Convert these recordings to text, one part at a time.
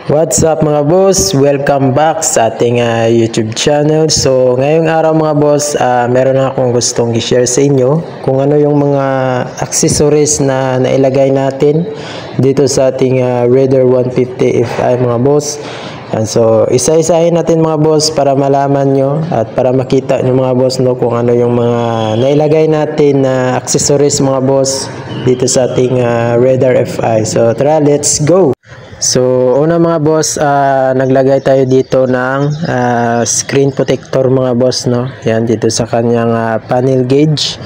What's up mga boss? Welcome back sa ating YouTube channel. So ngayong araw mga boss, meron akong gustong i-share sa inyo kung ano yung mga accessories na nailagay natin dito sa ating Raider 150 Fi mga boss. And so isa-isahin natin mga boss para malaman nyo at para makita nyo mga boss kung ano yung mga nailagay natin na accessories mga boss dito sa ating Raider Fi. So tara, let's go! So una mga boss, naglagay tayo dito ng screen protector mga boss, no? Yan dito sa kanyang panel gauge,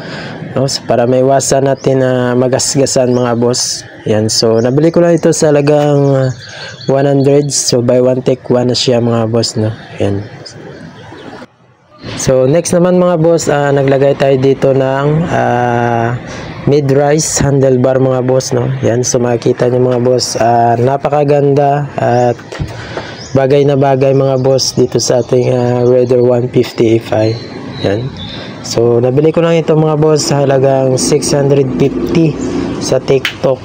no? So, para maiwasan natin na magasgasan mga boss. Yan, so nabili ko lang ito sa halagang 100. So buy one take one na siya mga boss, no? Yan. So next naman mga boss, naglagay tayo dito ng mid-rise handlebar mga boss, no? Yan, so makikita nyo mga boss, napakaganda at bagay na bagay mga boss dito sa ating Raider 150 Fi. Yan, so nabili ko lang ito mga boss sa halagang 650 sa TikTok.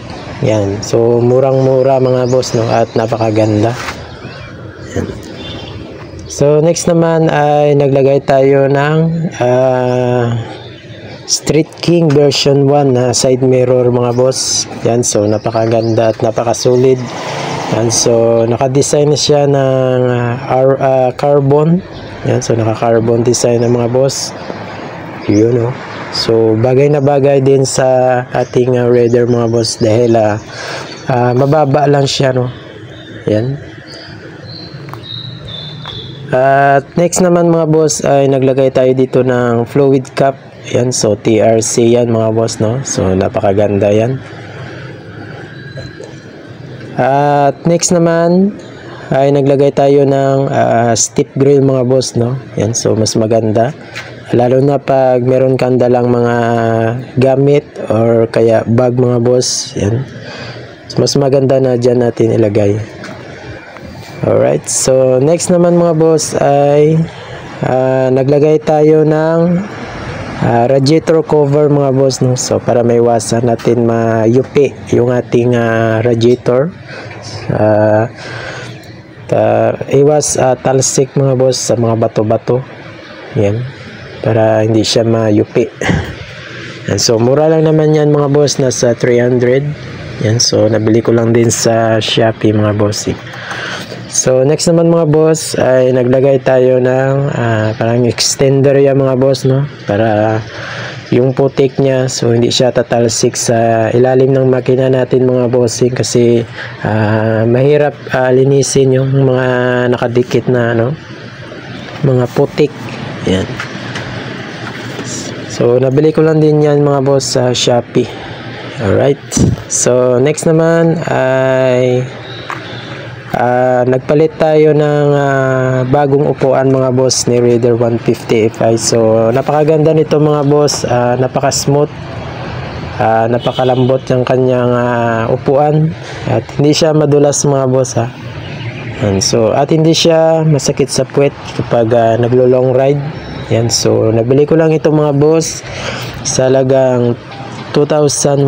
Yan, so murang mura mga boss, no? At napakaganda. Yan. So next naman ay naglagay tayo ng Street King version 1 na side mirror mga boss. Yan, so napakaganda at napakasolid. Yan, so naka-design na siya ng carbon. Yan, so naka-carbon design na mga boss. Yun, no? So bagay na bagay din sa ating Raider mga boss dahil mababa lang siya, no? Yan. At next naman mga boss ay naglagay tayo dito ng fluid cap. Yan, so TRC yan mga boss, no? So napakaganda yan. At next naman ay naglagay tayo ng step grill mga boss, no? Yan, so mas maganda lalo na pag meron kang dalang mga gamit or kaya bag mga boss. Yan, so mas maganda na dyan natin ilagay. Alright, so next naman mga boss ay naglagay tayo ng radiator cover mga boss, no? So para maiwasan natin mayupi yung ating radiator, iwas talsik mga boss sa mga bato-bato. Yan, para hindi siya mayupi. And so mura lang naman yan mga boss, nasa 300. Yan, so nabili ko lang din sa Shopee mga boss. So next naman mga boss ay naglagay tayo ng parang extender yan mga boss, no? Para yung putik niya, so hindi siya tatalsik sa ilalim ng makina natin mga bossing, kasi mahirap linisin yung mga nakadikit na mga putik. Yan. So nabili ko lang din yan mga boss sa Shopee. Alright, so next naman ay nagpalit tayo ng bagong upuan mga boss ni Raider 150 Fi. So napakaganda nito mga boss, napaka-smooth, napakalambot yung kanyang upuan at hindi siya madulas mga boss, ha. And so at hindi siya masakit sa puwet kapag naglo-long ride. Yan, so nabili ko lang ito mga boss sa halagang 2,100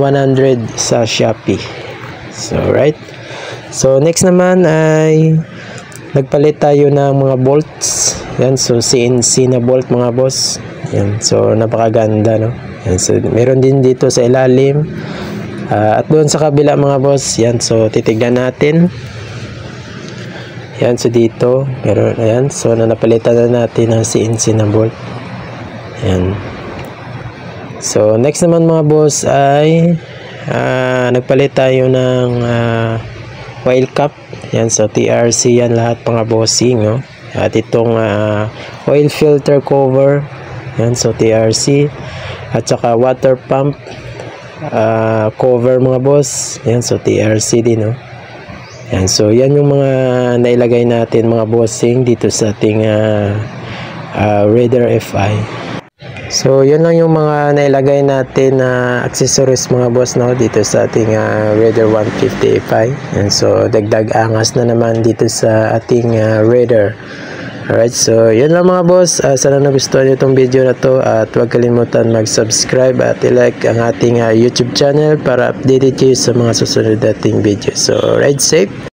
sa Shopee. So right. So next naman ay nagpalit tayo ng mga bolts. Yan, so CNC na bolt mga boss. Yan, so napakaganda, no? Yan, so meron din dito sa ilalim at doon sa kabila mga boss. Yan, so titignan natin. Yan, so dito meron, ayan, so napalitan na natin ng CNC na bolt. Yan. So next naman mga boss ay nagpalit tayo ng oil cap. Yan, so TRC yan lahat mga bossing, no? At itong oil filter cover, yan, so TRC, at saka water pump cover mga boss. Yan, so TRC din, no? Yan, so yan yung mga nailagay natin mga bossing dito sa ating Raider Fi. So yun lang yung mga nailagay natin na accessories mga boss, no, dito sa ating Raider 150 Fi. And so dagdag angas na naman dito sa ating Raider. Alright, so yun lang mga boss. Sana nagustuhan nyo itong video na to at huwag kalimutan mag-subscribe at i-like ang ating YouTube channel para updated kayo sa mga susunod nating video. So ride safe!